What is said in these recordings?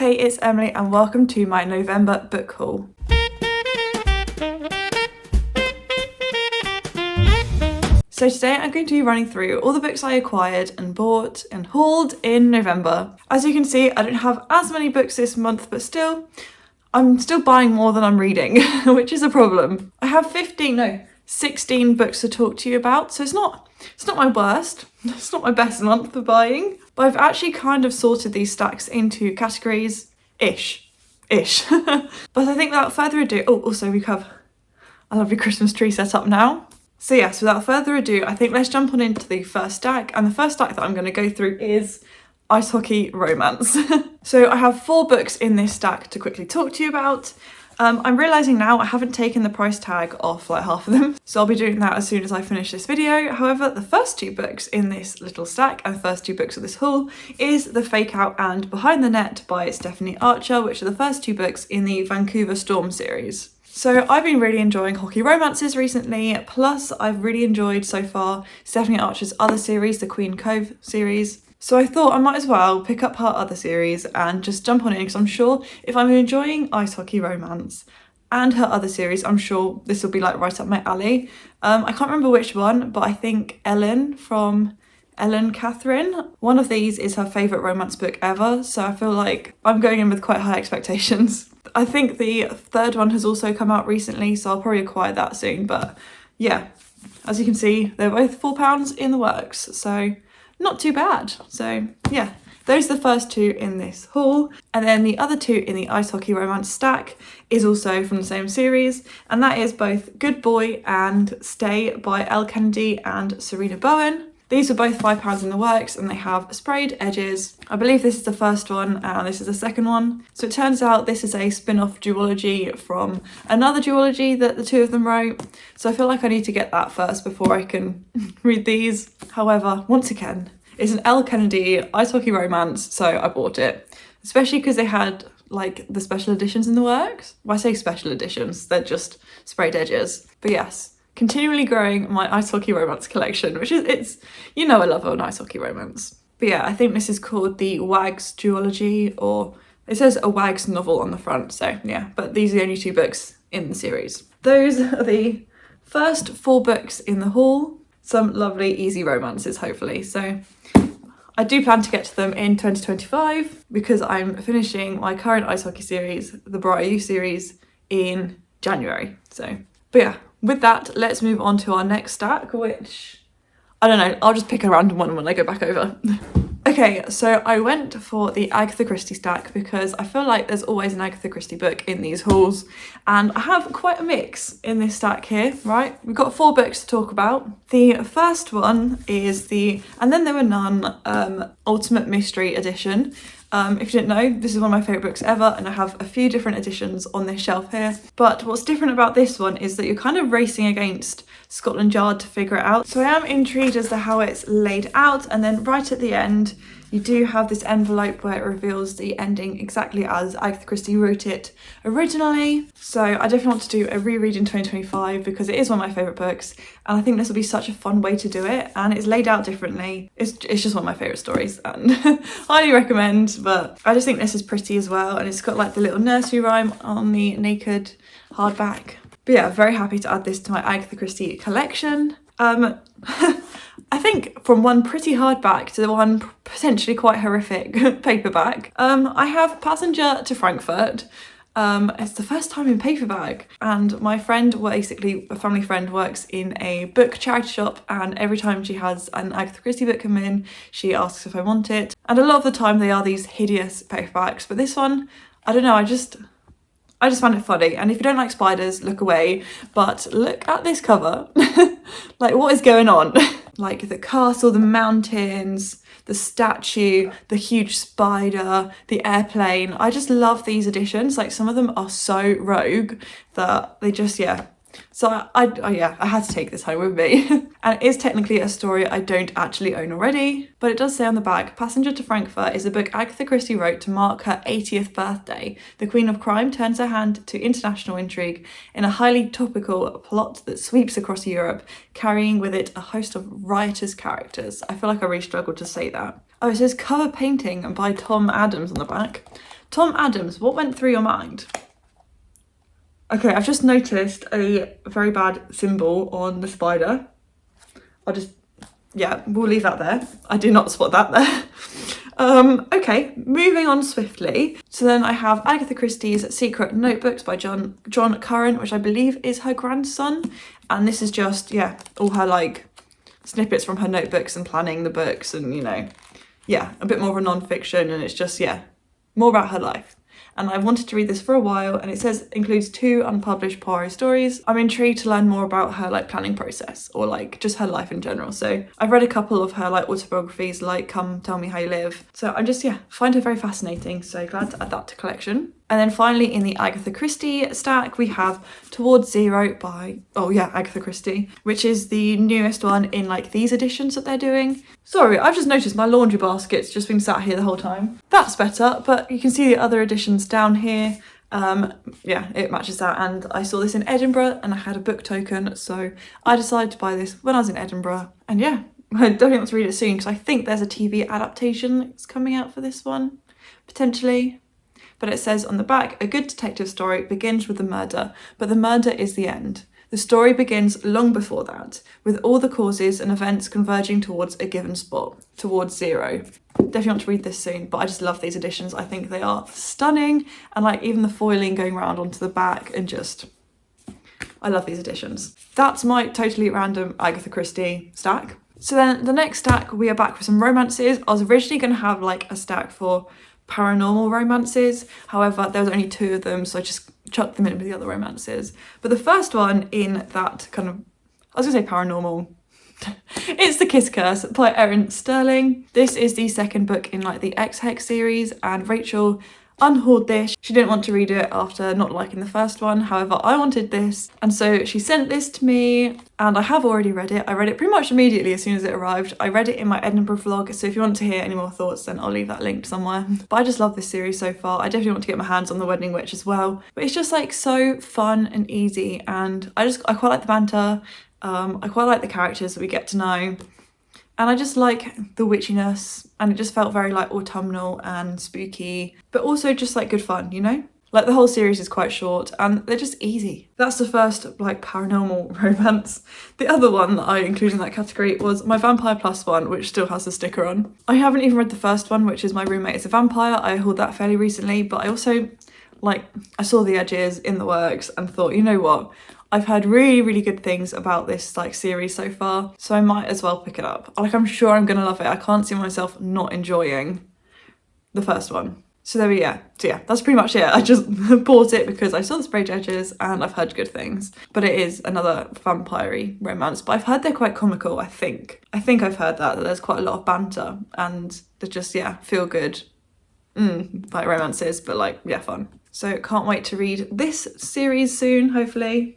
Hey, it's Emily and welcome to my November book haul. So today I'm going to be running through all the books I acquired and bought and hauled in November. As you can see, I don't have as many books this month, but I'm still buying more than I'm reading, which is a problem. I have 16 books to talk to you about, so it's not my worst, it's not my best month for buying, but I've actually kind of sorted these stacks into categories-ish. But I think without further ado, also we have a lovely Christmas tree set up now. So yes, without further ado, I think let's jump on into the first stack, and the first stack that I'm going to go through is Ice Hockey Romance. So I have 4 books in this stack to quickly talk to you about. I'm realising now I haven't taken the price tag off like half of them, so I'll be doing that as soon as I finish this video. However, the first 2 books in this little stack and the first 2 books of this haul is The Fake Out and Behind the Net by Stephanie Archer, which are the first 2 books in the Vancouver Storm series. So I've been really enjoying hockey romances recently, plus I've really enjoyed so far Stephanie Archer's other series, the Queen Cove series. So I thought I might as well pick up her other series and just jump on in, because I'm sure if I'm enjoying Ice Hockey Romance and her other series, I'm sure this will be like right up my alley. I can't remember which one, but I think Ellen from Ellen Catherine. One of these is her favourite romance book ever, so I feel like I'm going in with quite high expectations. I think the third one has also come out recently, so I'll probably acquire that soon, but yeah, as you can see, they're both £4 in the works, so not too bad. So yeah, those are the first 2 in this haul, and then the other 2 in the Ice Hockey Romance stack is also from the same series, and that is both Good Boy and Stay by Elle Kennedy and Serena Bowen. These are both £5 in the works, and they have sprayed edges. I believe this is the first one and this is the second one. So it turns out this is a spin-off duology from another duology that the 2 of them wrote. So I feel like I need to get that first before I can read these. However, once again, it's an Elle Kennedy Ice Hockey Romance, so I bought it. Especially because they had like the special editions in the works. Well, I say special editions, they're just sprayed edges. But yes, continually growing my Ice Hockey Romance collection, which is, I love an Ice Hockey Romance. But yeah, I think this is called the Wags duology, or it says a Wags novel on the front, so yeah, but these are the only 2 books in the series. Those are the first 4 books in the haul, some lovely easy romances hopefully. So I do plan to get to them in 2025 because I'm finishing my current Ice Hockey series, the Briar You series, in January. So, but yeah, with that, let's move on to our next stack, which, I don't know, I'll just pick a random one when I go back over. Okay, so I went for the Agatha Christie stack because I feel like there's always an Agatha Christie book in these hauls, and I have quite a mix in this stack here, right? We've got 4 books to talk about. The first one is the And Then There Were None Ultimate Mystery Edition. If you didn't know, this is one of my favourite books ever, and I have a few different editions on this shelf here. But what's different about this one is that you're kind of racing against Scotland Yard to figure it out. So I am intrigued as to how it's laid out, and then right at the end, you do have this envelope where it reveals the ending exactly as Agatha Christie wrote it originally. So I definitely want to do a reread in 2025 because it is one of my favourite books, and I think this will be such a fun way to do it, and it's laid out differently. It's just one of my favourite stories and highly recommend, but I just think this is pretty as well, and it's got like the little nursery rhyme on the naked hardback. But yeah, very happy to add this to my Agatha Christie collection. I think from one pretty hardback to the one potentially quite horrific paperback, I have Passenger to Frankfurt. It's the first time in paperback, and my friend, basically a family friend, works in a book charity shop, and every time she has an Agatha Christie book come in, she asks if I want it, and a lot of the time they are these hideous paperbacks, but this one, I don't know, I just find it funny. And if you don't like spiders, look away, but look at this cover. Like, what is going on? Like the castle, the mountains, the statue, the huge spider, the airplane. I just love these editions. Like, some of them are so rogue that they just, yeah. So I had to take this home with me. And it is technically a story I don't actually own already, but it does say on the back, Passenger to Frankfurt is a book Agatha Christie wrote to mark her 80th birthday. The Queen of Crime turns her hand to international intrigue in a highly topical plot that sweeps across Europe, carrying with it a host of riotous characters. I feel like I really struggled to say that. Oh, it says cover painting by Tom Adams on the back. Tom Adams, what went through your mind? Okay, I've just noticed a very bad symbol on the spider. Yeah, we'll leave that there. I do not spot that there. Okay, moving on swiftly. So then I have Agatha Christie's Secret Notebooks by John Curran, which I believe is her grandson. And this is just, yeah, all her like snippets from her notebooks and planning the books and, you know, yeah, a bit more of a non-fiction, and it's just, yeah, more about her life. And I've wanted to read this for a while, and it says includes 2 unpublished Poirot stories. I'm intrigued to learn more about her like planning process, or like just her life in general. So I've read a couple of her like autobiographies, like Come Tell Me How You Live. So I just, yeah, find her very fascinating. So glad to add that to collection. And then finally in the Agatha Christie stack, we have Towards Zero by, oh yeah, Agatha Christie, which is the newest one in like these editions that they're doing. Sorry, I've just noticed my laundry basket's just been sat here the whole time. That's better, but you can see the other editions down here. Yeah, it matches that, and I saw this in Edinburgh and I had a book token, so I decided to buy this when I was in Edinburgh. And yeah, I definitely want to read it soon because I think there's a TV adaptation that's coming out for this one, potentially. But it says on the back, a good detective story begins with the murder, but the murder is the end. The story begins long before that, with all the causes and events converging towards a given spot, towards zero. Definitely want to read this soon, but I just love these editions. I think they are stunning, and like even the foiling going around onto the back, and just, I love these editions. That's my totally random Agatha Christie stack. So then the next stack, we are back with some romances. I was originally going to have like a stack for paranormal romances, however there was only 2 of them, so I just chucked them in with the other romances. But the first one in that kind of, I was gonna say paranormal, it's The Kiss Curse by Erin Sterling. This is the second book in like the X-Hex series, and Rachel unhauled this. She didn't want to read it after not liking the first one, however I wanted this, and so she sent this to me, and I have already read it. I read it pretty much immediately as soon as it arrived. I read it in my Edinburgh vlog, so if you want to hear any more thoughts then I'll leave that linked somewhere. But I just love this series so far. I definitely want to get my hands on The Wedding Witch as well, but it's just like so fun and easy, and I quite like the banter. I quite like the characters that we get to know. And I just like the witchiness, and it just felt very like autumnal and spooky, but also just like good fun, you know? Like the whole series is quite short and they're just easy. That's the first like paranormal romance. The other one that I included in that category was my Vampire Plus one, which still has the sticker on. I haven't even read the first one, which is My Roommate is a Vampire. I hauled that fairly recently, but I also I saw the edges in the works and thought, you know what? I've heard really, really good things about this like series so far, so I might as well pick it up. Like I'm sure I'm gonna love it. I can't see myself not enjoying the first one. So there we go. So yeah, that's pretty much it. I just bought it because I saw the sprayed edges and I've heard good things. But it is another vampire-y romance, but I've heard they're quite comical, I think. I've heard that there's quite a lot of banter and they're just, yeah, feel good like romances, but like, yeah, fun. So can't wait to read this series soon, hopefully.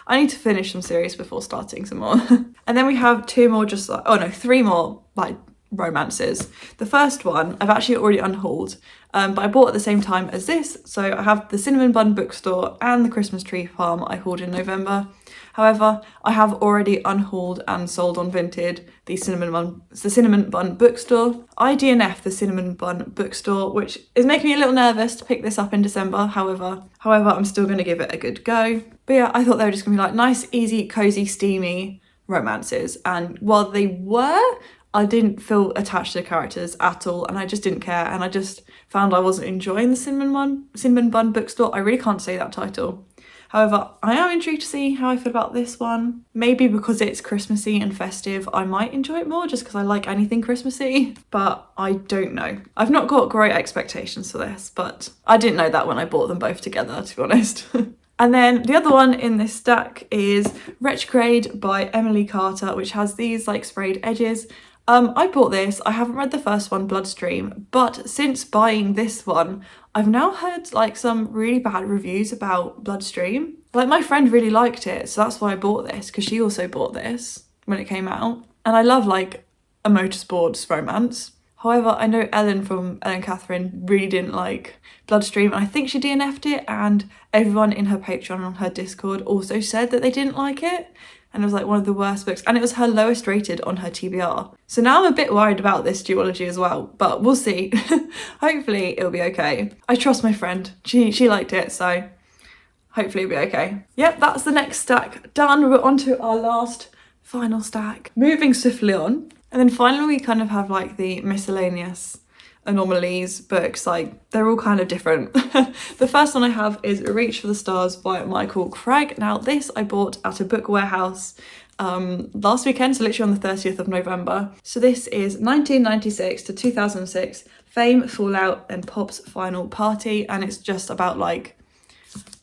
I need to finish some series before starting some more. And then we have 3 more like romances. The first one I've actually already unhauled, but I bought at the same time as this. So I have the Cinnamon Bun Bookstore and the Christmas Tree Farm I hauled in November. However, I have already unhauled and sold on Vinted the Cinnamon Bun Bookstore. I DNF the Cinnamon Bun Bookstore, which is making me a little nervous to pick this up in December. However, I'm still going to give it a good go. But yeah, I thought they were just going to be like nice, easy, cozy, steamy romances. And while they were, I didn't feel attached to the characters at all, and I just didn't care, and I just found I wasn't enjoying the Cinnamon Bun Bookstore. I really can't say that title. However, I am intrigued to see how I feel about this one. Maybe because it's Christmassy and festive, I might enjoy it more just because I like anything Christmassy, but I don't know. I've not got great expectations for this, but I didn't know that when I bought them both together, to be honest. And then the other one in this stack is Retrograde by Emily Carter, which has these like sprayed edges. I bought this. I haven't read the first one, Bloodstream, but since buying this one, I've now heard like some really bad reviews about Bloodstream. Like my friend really liked it, so that's why I bought this, because she also bought this when it came out. And I love like a motorsports romance. However, I know Ellen from Ellen Catherine really didn't like Bloodstream, and I think she DNF'd it, and everyone in her Patreon and on her Discord also said that they didn't like it. and it was like one of the worst books, and it was her lowest rated on her TBR. So now I'm a bit worried about this duology as well, but we'll see. Hopefully it'll be okay. I trust my friend. She liked it, so hopefully it'll be okay. Yep, that's the next stack done. We're on to our final stack. Moving swiftly on. And then finally we kind of have like the miscellaneous anomalies books, like they're all kind of different. The first one I have is Reach for the Stars by Michael Craig. Now this I bought at a book warehouse last weekend, so literally on the 30th of November. So this is 1996 to 2006, Fame, Fallout and Pop's Final Party, and it's just about like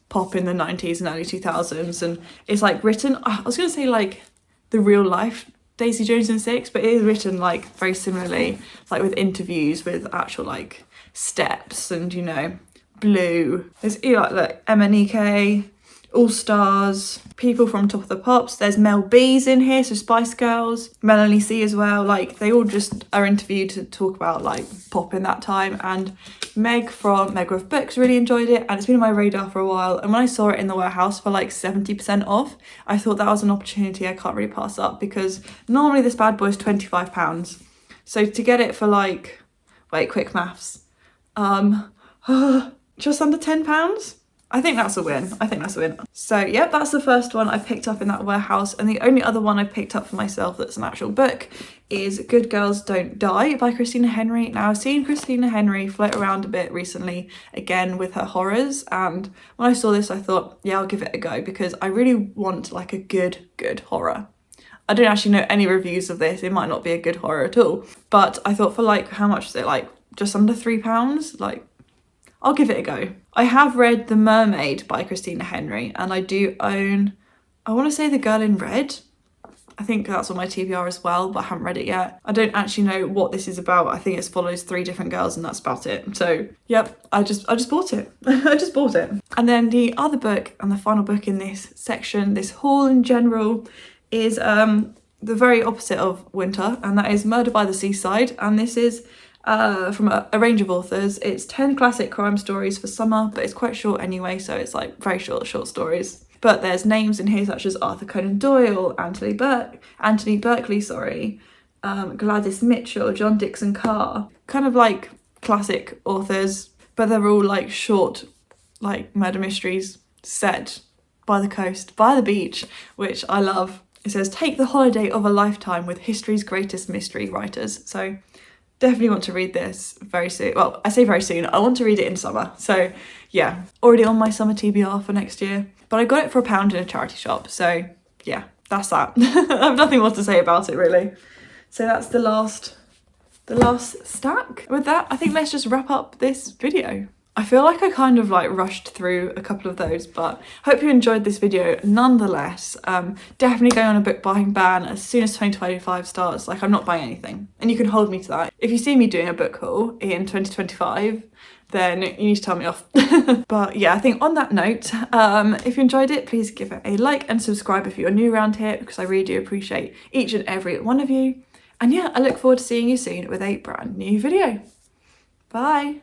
pop in the 90s and early 2000s, and it's like written, I was gonna say like the real life Daisy Jones and Six, but it is written like very similarly, like with interviews with actual like steps and, you know, Blue. There's like MNEK, All Stars, people from Top of the Pops. There's Mel B's in here, so Spice Girls, Melanie C as well. Like they all just are interviewed to talk about like pop in that time. And Meg from Meg with Books really enjoyed it, and it's been on my radar for a while. And when I saw it in the warehouse for like 70% off, I thought that was an opportunity I can't really pass up, because normally this bad boy is £25. So to get it for like, wait, quick maths, just under £10. I think that's a win. I think that's a win. So yep, that's the first one I picked up in that warehouse. And the only other one I picked up for myself that's an actual book is Good Girls Don't Die by Christina Henry. Now I've seen Christina Henry float around a bit recently again with her horrors, and when I saw this I thought, yeah, I'll give it a go, because I really want like a good horror. I don't actually know any reviews of this. It might not be a good horror at all, but I thought for like, how much was it? Like just under £3? Like, I'll give it a go. I have read The Mermaid by Christina Henry, and I do own, I want to say The Girl in Red. I think that's on my TBR as well, but I haven't read it yet. I don't actually know what this is about. I think it follows 3 different girls and that's about it. So yep, I just bought it. I just bought it. And then the other book and the final book in this section, this haul in general, is the very opposite of winter, and that is Murder by the Seaside. And this is from a range of authors. It's 10 classic crime stories for summer, but it's quite short anyway, so it's like very short stories. But there's names in here such as Arthur Conan Doyle, Anthony Berkeley, Gladys Mitchell, John Dixon Carr, kind of like classic authors, but they're all like short, like murder mysteries set by the coast, by the beach, which I love. It says, take the holiday of a lifetime with history's greatest mystery writers. So definitely want to read this very soon. Well, I say very soon, I want to read it in summer. So yeah, already on my summer TBR for next year. But I got it for £1 in a charity shop. So yeah, that's that. I have nothing more to say about it really. So that's the last stack. With that, I think let's just wrap up this video. I feel like I kind of like rushed through a couple of those, but hope you enjoyed this video nonetheless. Definitely going on a book buying ban as soon as 2025 starts. Like, I'm not buying anything, and you can hold me to that. If you see me doing a book haul in 2025, then you need to tell me off. But yeah, I think on that note, if you enjoyed it, please give it a like and subscribe if you're new around here, because I really do appreciate each and every one of you. And yeah, I look forward to seeing you soon with a brand new video. Bye.